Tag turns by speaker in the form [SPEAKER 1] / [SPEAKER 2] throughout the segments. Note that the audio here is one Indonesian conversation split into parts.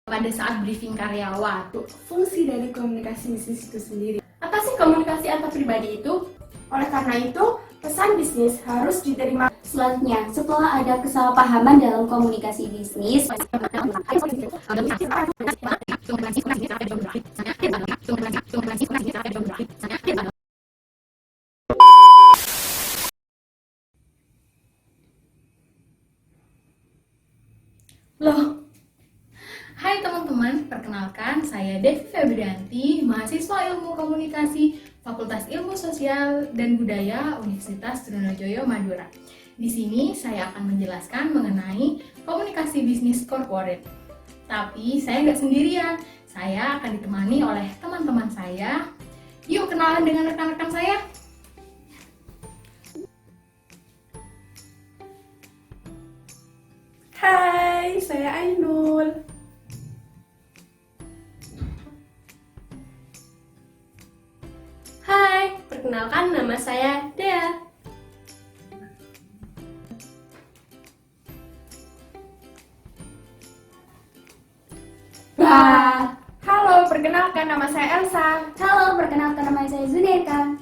[SPEAKER 1] pada saat briefing karyawan.
[SPEAKER 2] Fungsi dari komunikasi bisnis itu sendiri.
[SPEAKER 3] Apa sih komunikasi antar pribadi itu? Oleh karena itu, pesan bisnis harus diterima.
[SPEAKER 4] Selanjutnya, setelah ada kesalahpahaman dalam komunikasi bisnis,
[SPEAKER 1] Loh, hai teman-teman, perkenalkan saya Devi Febrianti, mahasiswa Ilmu Komunikasi Fakultas Ilmu Sosial dan Budaya Universitas Trunojoyo Madura. Di sini saya akan menjelaskan mengenai komunikasi bisnis corporate. Tapi saya nggak sendirian, saya akan ditemani oleh teman-teman saya. Yuk kenalan dengan rekan-rekan saya.
[SPEAKER 2] Hai, saya Ainul.
[SPEAKER 3] Hai, perkenalkan nama saya Dea.
[SPEAKER 2] Halo, perkenalkan nama saya Elsa.
[SPEAKER 4] halo, perkenalkan nama saya Zunairka.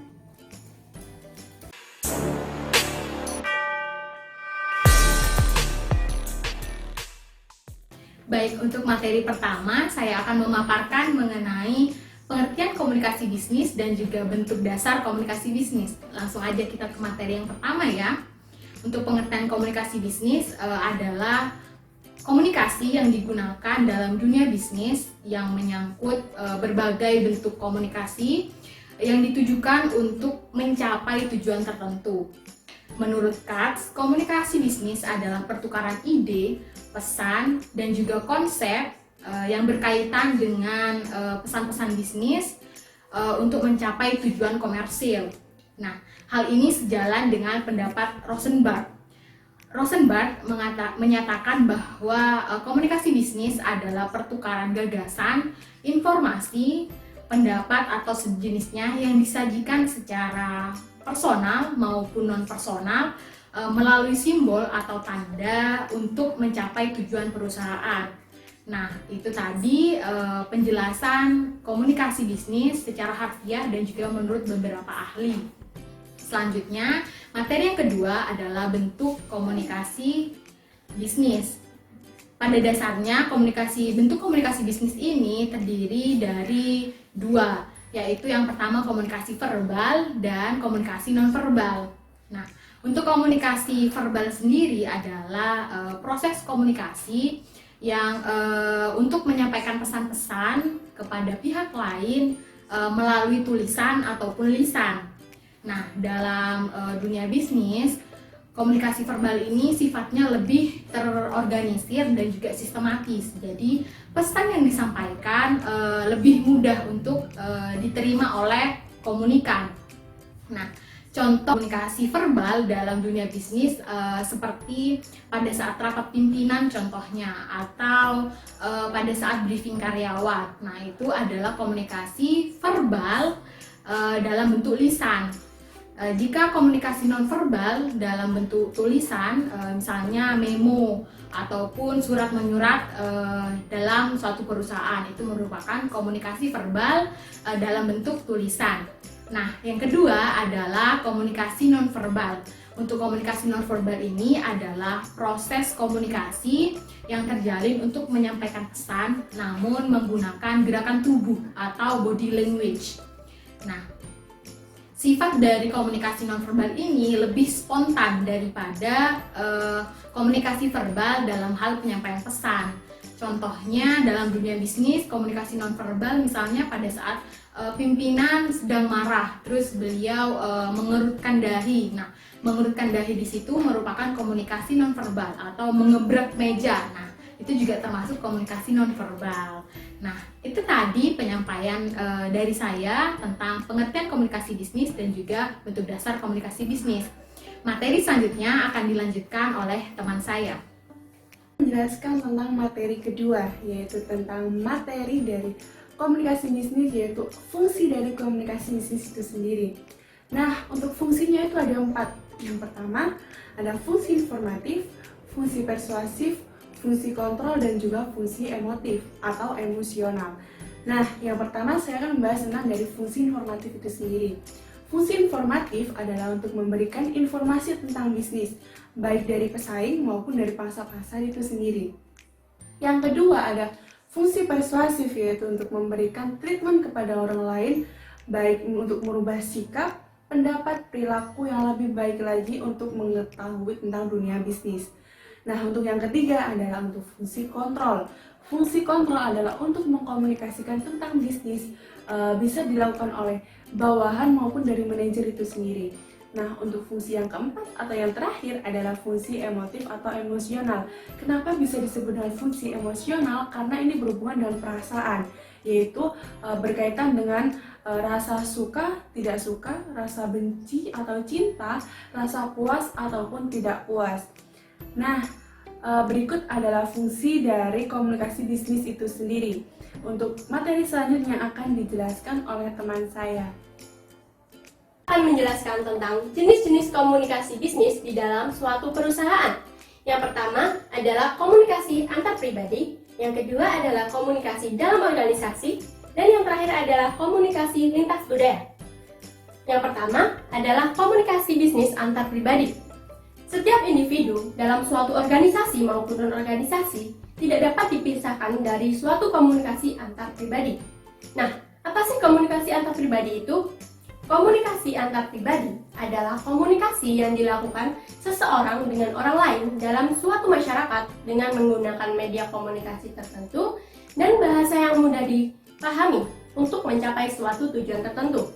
[SPEAKER 1] Baik, untuk materi pertama saya akan memaparkan mengenai pengertian komunikasi bisnis dan juga bentuk dasar komunikasi bisnis. Langsung aja kita ke materi yang pertama ya. Untuk pengertian komunikasi bisnis adalah komunikasi yang digunakan dalam dunia bisnis yang menyangkut berbagai bentuk komunikasi yang ditujukan untuk mencapai tujuan tertentu. Menurut Katz, komunikasi bisnis adalah pertukaran ide, pesan, dan juga konsep yang berkaitan dengan pesan-pesan bisnis untuk mencapai tujuan komersil. Nah, hal ini sejalan dengan pendapat Rosenberg. Rosenberg menyatakan bahwa komunikasi bisnis adalah pertukaran gagasan, informasi, pendapat atau sejenisnya yang disajikan secara personal maupun non-personal melalui simbol atau tanda untuk mencapai tujuan perusahaan. Nah, itu tadi penjelasan komunikasi bisnis secara harfiah dan juga menurut beberapa ahli. Selanjutnya, materi yang kedua adalah bentuk komunikasi bisnis. Pada dasarnya, bentuk komunikasi bisnis ini terdiri dari dua, yaitu yang pertama komunikasi verbal dan komunikasi nonverbal. Nah, untuk komunikasi verbal sendiri adalah proses komunikasi yang untuk menyampaikan pesan-pesan kepada pihak lain melalui tulisan ataupun lisan. Nah, dalam dunia bisnis, komunikasi verbal ini sifatnya lebih terorganisir dan juga sistematis. Jadi, pesan yang disampaikan lebih mudah untuk diterima oleh komunikan. Nah, contoh komunikasi verbal dalam dunia bisnis seperti pada saat rapat pimpinan contohnya, atau pada saat briefing karyawan. Nah, itu adalah komunikasi verbal dalam bentuk lisan. Jika komunikasi nonverbal dalam bentuk tulisan, misalnya memo ataupun surat menyurat dalam suatu perusahaan, itu merupakan komunikasi verbal dalam bentuk tulisan. Nah, yang kedua adalah komunikasi nonverbal. Untuk komunikasi nonverbal ini adalah proses komunikasi yang terjalin untuk menyampaikan pesan, namun menggunakan gerakan tubuh atau body language. Nah, sifat dari komunikasi nonverbal ini lebih spontan daripada komunikasi verbal dalam hal penyampaian pesan. Contohnya dalam dunia bisnis, komunikasi nonverbal misalnya pada saat pimpinan sedang marah, terus beliau mengerutkan dahi. Nah, mengerutkan dahi di situ merupakan komunikasi nonverbal atau mengebrak meja. Nah, itu juga termasuk komunikasi nonverbal. Nah, itu tadi penyampaian dari saya tentang pengertian komunikasi bisnis dan juga bentuk dasar komunikasi bisnis. Materi selanjutnya akan dilanjutkan oleh teman saya.
[SPEAKER 2] Menjelaskan tentang materi kedua, yaitu tentang materi dari komunikasi bisnis, yaitu fungsi dari komunikasi bisnis itu sendiri. Nah, untuk fungsinya itu ada 4. Yang pertama ada fungsi informatif, fungsi persuasif, fungsi kontrol, dan juga fungsi emotif atau emosional. Nah, yang pertama saya akan membahas tentang dari fungsi informatif itu sendiri. Fungsi informatif adalah untuk memberikan informasi tentang bisnis, baik dari pesaing maupun dari pangsa pasar itu sendiri. Yang kedua ada fungsi persuasif, yaitu untuk memberikan treatment kepada orang lain, baik untuk merubah sikap, pendapat, perilaku yang lebih baik lagi untuk mengetahui tentang dunia bisnis. Nah, untuk yang ketiga adalah untuk fungsi kontrol. Fungsi kontrol adalah untuk mengkomunikasikan tentang bisnis, bisa dilakukan oleh bawahan maupun dari manajer itu sendiri. Nah, untuk fungsi yang keempat atau yang terakhir adalah fungsi emotif atau emosional. Kenapa bisa disebut dengan fungsi emosional? Karena ini berhubungan dengan perasaan, yaitu berkaitan dengan rasa suka, tidak suka, rasa benci atau cinta, rasa puas ataupun tidak puas. Nah, berikut adalah fungsi dari komunikasi bisnis itu sendiri. Untuk materi selanjutnya akan dijelaskan oleh teman saya.
[SPEAKER 3] Akan menjelaskan tentang jenis-jenis komunikasi bisnis di dalam suatu perusahaan. Yang pertama adalah komunikasi antar pribadi, yang kedua adalah komunikasi dalam organisasi, dan yang terakhir adalah komunikasi lintas budaya. Yang pertama adalah komunikasi bisnis antar pribadi. Setiap individu dalam suatu organisasi maupun non-organisasi tidak dapat dipisahkan dari suatu komunikasi antar pribadi. Nah, apa sih komunikasi antar pribadi itu? Komunikasi antar pribadi adalah komunikasi yang dilakukan seseorang dengan orang lain dalam suatu masyarakat dengan menggunakan media komunikasi tertentu dan bahasa yang mudah dipahami untuk mencapai suatu tujuan tertentu.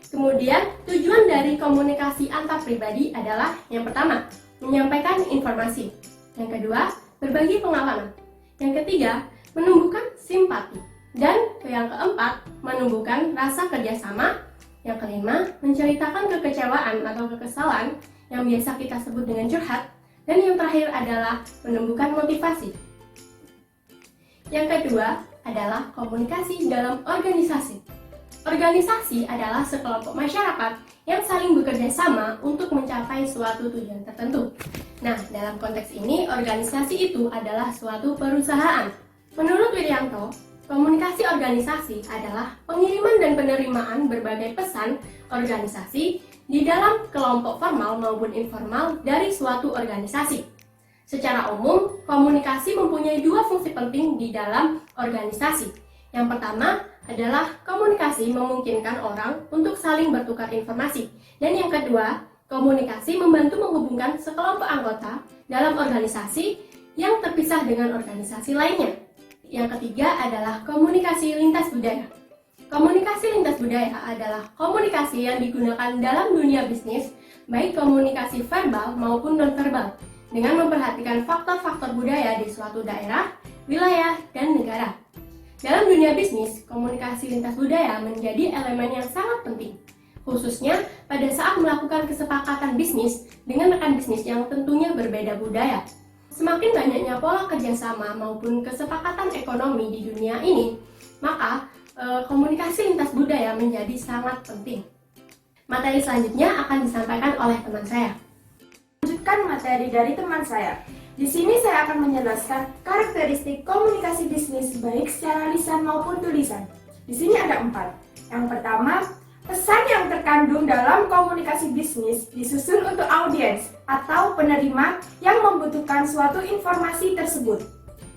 [SPEAKER 3] Kemudian, tujuan dari komunikasi antar pribadi adalah yang pertama, menyampaikan informasi. Yang kedua, berbagi pengalaman. Yang ketiga, menumbuhkan simpati. Dan yang keempat, menumbuhkan rasa kerjasama. Yang kelima, menceritakan kekecewaan atau kekesalan yang biasa kita sebut dengan curhat. Dan yang terakhir adalah menumbuhkan motivasi. Yang kedua adalah komunikasi dalam organisasi. Organisasi adalah sekelompok masyarakat yang saling bekerja sama untuk mencapai suatu tujuan tertentu. Nah, dalam konteks ini, organisasi itu adalah suatu perusahaan. Menurut Wiryanto, komunikasi organisasi adalah pengiriman dan penerimaan berbagai pesan organisasi di dalam kelompok formal maupun informal dari suatu organisasi. Secara umum, komunikasi mempunyai dua fungsi penting di dalam organisasi. Yang pertama adalah komunikasi memungkinkan orang untuk saling bertukar informasi. Dan yang kedua, komunikasi membantu menghubungkan sekelompok anggota dalam organisasi yang terpisah dengan organisasi lainnya. Yang ketiga adalah komunikasi lintas budaya. Komunikasi lintas budaya adalah komunikasi yang digunakan dalam dunia bisnis, baik komunikasi verbal maupun nonverbal, dengan memperhatikan faktor-faktor budaya di suatu daerah, wilayah, dan negara. Dalam dunia bisnis, komunikasi lintas budaya menjadi elemen yang sangat penting, khususnya pada saat melakukan kesepakatan bisnis dengan rekan bisnis yang tentunya berbeda budaya. Semakin banyaknya pola kerjasama maupun kesepakatan ekonomi di dunia ini, maka komunikasi lintas budaya menjadi sangat penting. Materi selanjutnya akan disampaikan oleh teman saya.
[SPEAKER 5] Lanjutkan materi dari teman saya. Di sini saya akan menjelaskan karakteristik komunikasi bisnis baik secara lisan maupun tulisan. Di sini ada 4. Yang pertama, pesan yang terkandung dalam komunikasi bisnis disusun untuk audiens atau penerima yang membutuhkan suatu informasi tersebut.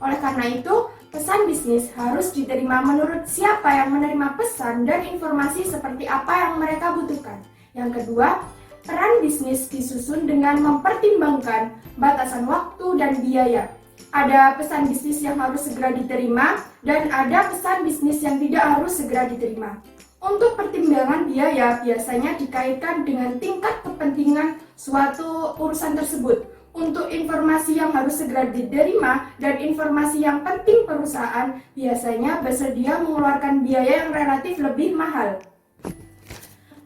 [SPEAKER 5] Oleh karena itu, pesan bisnis harus diterima menurut siapa yang menerima pesan dan informasi seperti apa yang mereka butuhkan. Yang kedua, peran bisnis disusun dengan mempertimbangkan batasan waktu dan biaya. Ada pesan bisnis yang harus segera diterima dan ada pesan bisnis yang tidak harus segera diterima. Untuk pertimbangan biaya biasanya dikaitkan dengan tingkat kepentingan suatu urusan tersebut. Untuk informasi yang harus segera diterima dan informasi yang penting perusahaan biasanya bersedia mengeluarkan biaya yang relatif lebih mahal.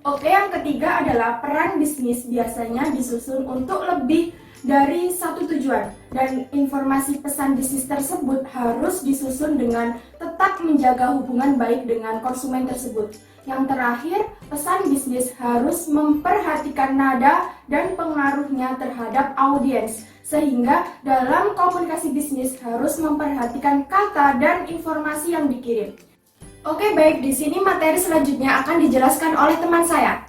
[SPEAKER 5] Oke, yang ketiga adalah peran bisnis biasanya disusun untuk lebih dari satu tujuan, dan informasi pesan bisnis tersebut harus disusun dengan tetap menjaga hubungan baik dengan konsumen tersebut. Yang terakhir, pesan bisnis harus memperhatikan nada dan pengaruhnya terhadap audiens, sehingga dalam komunikasi bisnis harus memperhatikan kata dan informasi yang dikirim. Oke, baik, di sini materi selanjutnya akan dijelaskan oleh teman saya.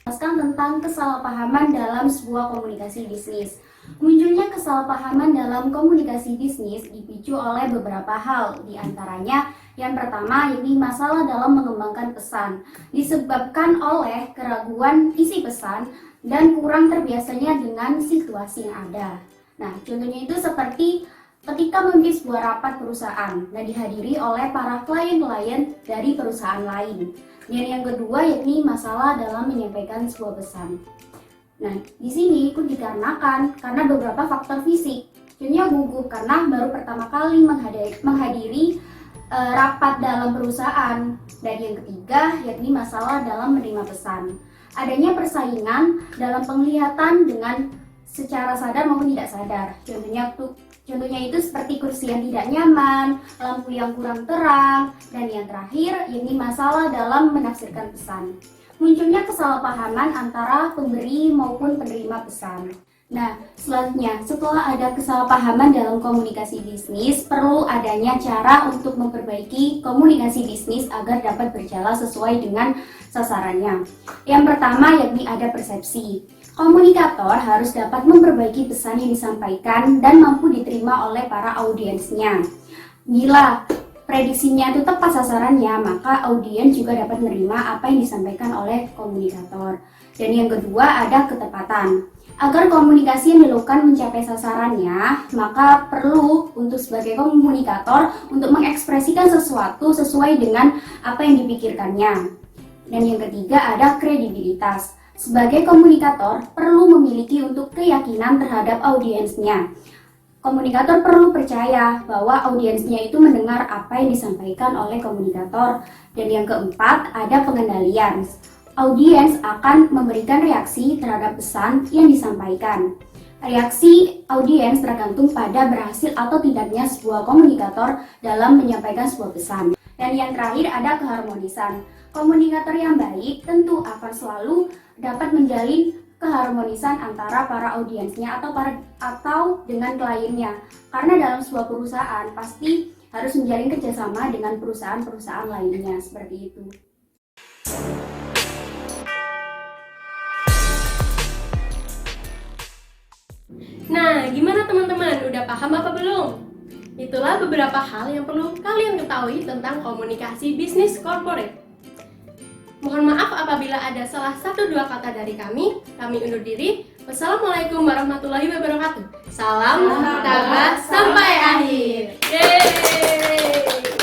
[SPEAKER 4] Jelaskan tentang kesalahpahaman dalam sebuah komunikasi bisnis. Munculnya kesalahpahaman dalam komunikasi bisnis dipicu oleh beberapa hal, di antaranya yang pertama yakni masalah dalam mengembangkan pesan, disebabkan oleh keraguan isi pesan dan kurang terbiasanya dengan situasi yang ada. Nah, contohnya itu seperti ketika memimpin sebuah rapat perusahaan dan dihadiri oleh para klien-klien dari perusahaan lain. Dan yang kedua yakni masalah dalam menyampaikan sebuah pesan. Nah, di sini ikut dikarenakan karena beberapa faktor fisik. Contohnya gugup karena baru pertama kali menghadiri rapat dalam perusahaan. Dan yang ketiga yakni masalah dalam menerima pesan. Adanya persaingan dalam penglihatan dengan secara sadar maupun tidak sadar. Contohnya itu seperti kursi yang tidak nyaman, lampu yang kurang terang, dan yang terakhir yakni masalah dalam menafsirkan pesan. Munculnya kesalahpahaman antara pemberi maupun penerima pesan. Nah, selanjutnya, setelah ada kesalahpahaman dalam komunikasi bisnis, perlu adanya cara untuk memperbaiki komunikasi bisnis agar dapat berjalan sesuai dengan sasarannya. Yang pertama yakni ada persepsi. Komunikator harus dapat memperbaiki pesan yang disampaikan dan mampu diterima oleh para audiensnya. Bila prediksinya itu tepat sasarannya, maka audiens juga dapat menerima apa yang disampaikan oleh komunikator. Dan yang kedua ada ketepatan. Agar komunikasi yang dilakukan mencapai sasarannya, maka perlu untuk sebagai komunikator untuk mengekspresikan sesuatu sesuai dengan apa yang dipikirkannya. Dan yang ketiga ada kredibilitas. Sebagai komunikator perlu memiliki untuk keyakinan terhadap audiensnya. Komunikator perlu percaya bahwa audiensnya itu mendengar apa yang disampaikan oleh komunikator. Dan yang keempat ada pengendalian. Audiens akan memberikan reaksi terhadap pesan yang disampaikan. Reaksi audiens tergantung pada berhasil atau tidaknya sebuah komunikator dalam menyampaikan sebuah pesan. Dan yang terakhir ada keharmonisan. Komunikator yang baik tentu akan selalu dapat menjalin keharmonisan antara para audiensnya atau dengan kliennya. Karena dalam sebuah perusahaan pasti harus menjalin kerjasama dengan perusahaan-perusahaan lainnya, seperti itu.
[SPEAKER 3] Nah, gimana teman-teman? Udah paham apa belum? Itulah beberapa hal yang perlu kalian ketahui tentang komunikasi bisnis corporate. Mohon maaf apabila ada salah satu dua kata dari kami undur diri. Wassalamualaikum warahmatullahi wabarakatuh. Salam tabah sampai akhir. Yeay!